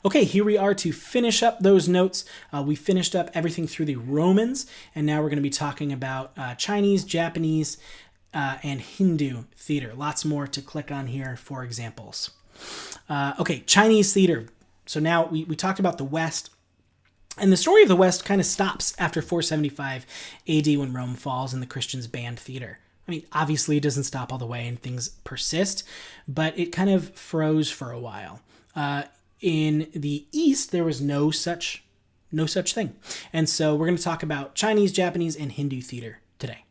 Okay, here we are to finish up those notes. We finished up everything through the Romans, and now we're going to be talking about Chinese, Japanese, and Hindu theater. Lots more to click on here for examples. Okay, Chinese theater. So now we talked about the West. And the story of the West kind of stops after 475 AD when Rome falls and the Christians banned theater. I mean, obviously it doesn't stop all the way and things persist, but it kind of froze for a while. In the East, there was no such thing. And so we're going to talk about Chinese, Japanese, and Hindu theater today.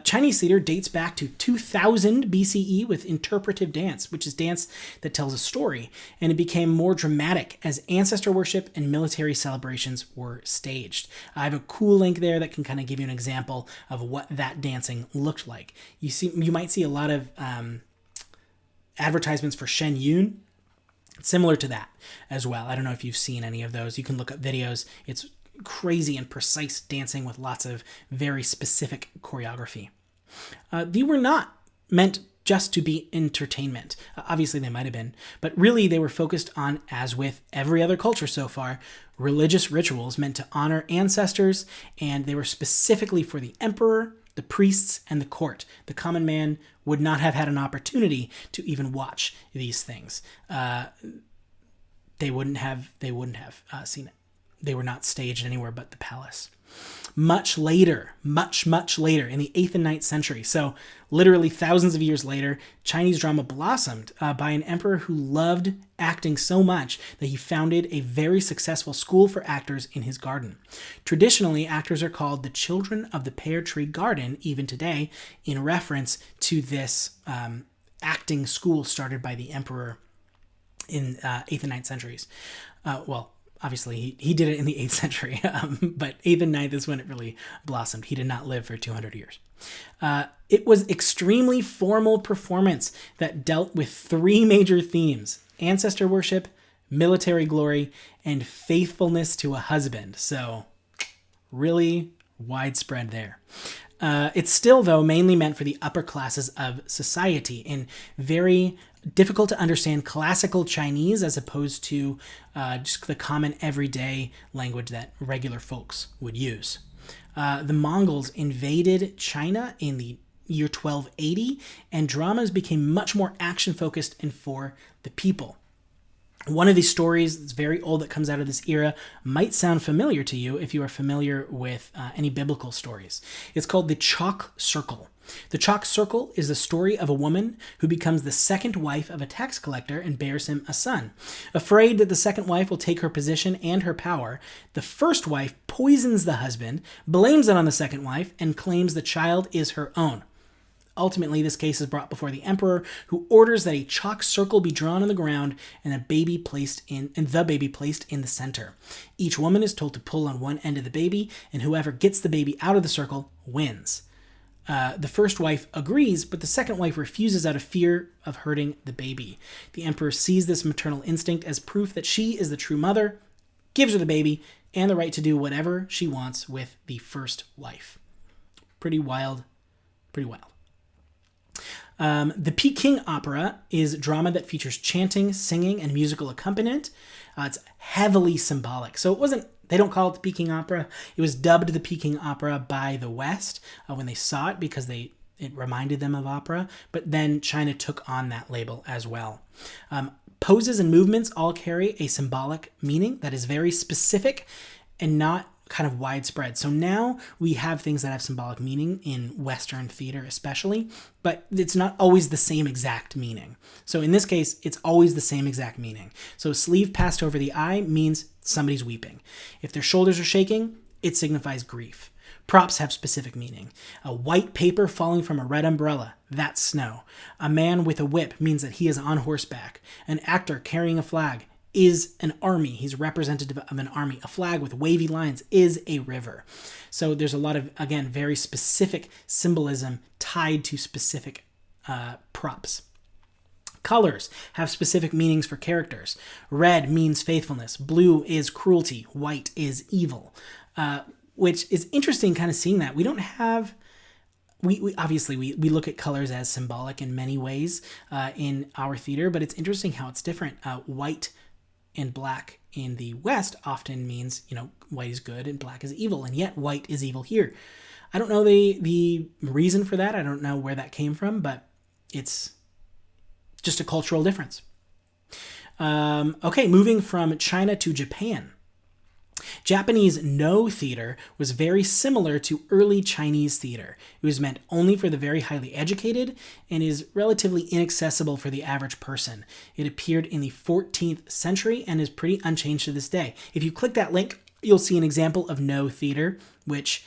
Chinese theater dates back to 2000 BCE with interpretive dance, which is dance that tells a story, and it became more dramatic as ancestor worship and military celebrations were staged. I have a cool link there that can kind of give you an example of what that dancing looked like. You might see a lot of advertisements for Shen Yun, similar to that as well. I don't know if you've seen any of those. You can look up videos. It's crazy and precise dancing with lots of very specific choreography. They were not meant just to be entertainment. Obviously they might have been, but really they were focused on, as with every other culture so far, religious rituals meant to honor ancestors, and they were specifically for the emperor, the priests, and the court. The common man would not have had an opportunity to even watch these things. They wouldn't have seen it. They were not staged anywhere but the palace. Much later, much later, in the 8th and 9th century, so literally thousands of years later, Chinese drama blossomed by an emperor who loved acting so much that he founded a very successful school for actors in his garden. Traditionally, actors are called the children of the pear tree garden, even today, in reference to this acting school started by the emperor in 8th and 9th centuries. Obviously, he did it in the 8th century, but 8th and 9th is when it really blossomed. He did not live for 200 years. It was extremely formal performance that dealt with three major themes: ancestor worship, military glory, and faithfulness to a husband. So, really widespread there. It's still, though, mainly meant for the upper classes of society in very difficult to understand classical Chinese as opposed to just the common everyday language that regular folks would use. The Mongols invaded China in the year 1280, and dramas became much more action-focused and for the people. One of these stories that's very old that comes out of this era might sound familiar to you if you are familiar with any biblical stories. It's called the Chalk Circle. The Chalk Circle is the story of a woman who becomes the second wife of a tax collector and bears him a son. Afraid that the second wife will take her position and her power, the first wife poisons the husband, blames it on the second wife, and claims the child is her own. Ultimately, this case is brought before the emperor, who orders that a chalk circle be drawn on the ground and the baby placed in the center. Each woman is told to pull on one end of the baby, and whoever gets the baby out of the circle wins. The first wife agrees, but the second wife refuses out of fear of hurting the baby. The emperor sees this maternal instinct as proof that she is the true mother, gives her the baby, and the right to do whatever she wants with the first wife. Pretty wild. The Peking Opera is drama that features chanting, singing, and musical accompaniment. It's heavily symbolic. So they don't call it the Peking Opera. It was dubbed the Peking Opera by the West when they saw it because it reminded them of opera. But then China took on that label as well. Poses and movements all carry a symbolic meaning that is very specific and not kind of widespread. So now we have things that have symbolic meaning in Western theater especially, but it's not always the same exact meaning. So in this case, it's always the same exact meaning. So sleeve passed over the eye means somebody's weeping. If their shoulders are shaking, it signifies grief. Props have specific meaning. A white paper falling from a red umbrella, that's snow. A man with a whip means that he is on horseback. An actor carrying a flag is an army. He's representative of an army. A flag with wavy lines is a river. So there's a lot of, again, very specific symbolism tied to specific props. Colors have specific meanings for characters. Red means faithfulness. Blue is cruelty. White is evil. Which is interesting kind of seeing that. We don't have... We obviously look at colors as symbolic in many ways in our theater, but it's interesting how it's different. White and black in the West often means, white is good and black is evil, and yet white is evil here. I don't know the reason for that. I don't know where that came from, but it's just a cultural difference. Okay, moving from China to Japan. Japanese No theater was very similar to early Chinese theater. It was meant only for the very highly educated and is relatively inaccessible for the average person. It appeared in the 14th century and is pretty unchanged to this day. If you click that link, you'll see an example of No theater, which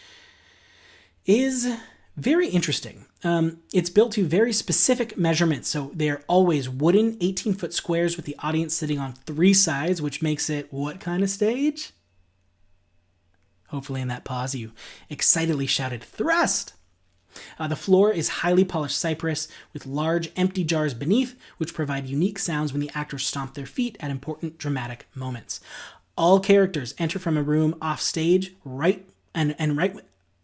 is very interesting. It's built to very specific measurements, so they're always wooden 18-foot squares with the audience sitting on 3 sides, which makes it what kind of stage? Hopefully in that pause you excitedly shouted, thrust! The floor is highly polished cypress with large empty jars beneath, which provide unique sounds when the actors stomp their feet at important dramatic moments. All characters enter from a room off stage right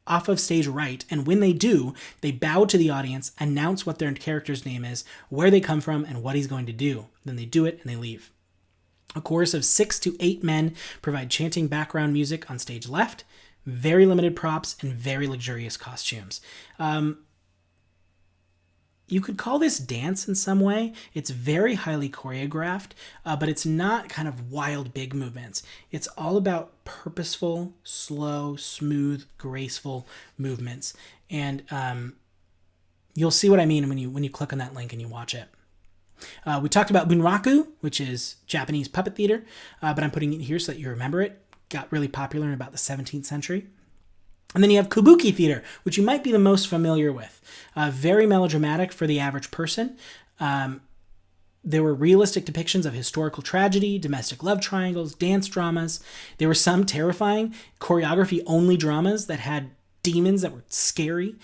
off of stage right, and when they do, they bow to the audience, announce what their character's name is, where they come from, and what he's going to do. Then they do it and they leave. A chorus of 6 to 8 men provide chanting background music on stage left, very limited props, and very luxurious costumes. You could call this dance in some way. It's very highly choreographed, but it's not kind of wild, big movements. It's all about purposeful, slow, smooth, graceful movements. And you'll see what I mean when you click on that link and you watch it. We talked about bunraku, which is Japanese puppet theater, but I'm putting it here so that you remember it. Got really popular in about the 17th century. And then you have kabuki theater, which you might be the most familiar with. Very melodramatic for the average person. There were realistic depictions of historical tragedy, domestic love triangles, dance dramas. There were some terrifying choreography-only dramas that had demons that were scary.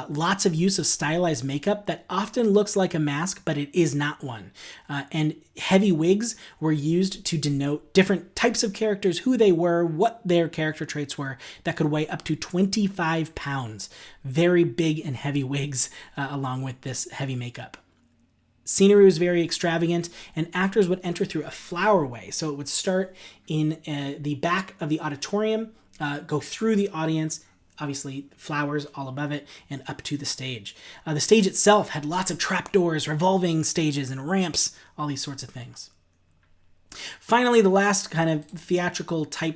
Lots of use of stylized makeup that often looks like a mask, but it is not one. And heavy wigs were used to denote different types of characters, who they were, what their character traits were, that could weigh up to 25 pounds. Very big and heavy wigs along with this heavy makeup. Scenery was very extravagant, and actors would enter through a flowerway. So it would start in the back of the auditorium, go through the audience, obviously flowers all above it, and up to the stage. The stage itself had lots of trapdoors, revolving stages, and ramps, all these sorts of things. Finally, the last kind of theatrical type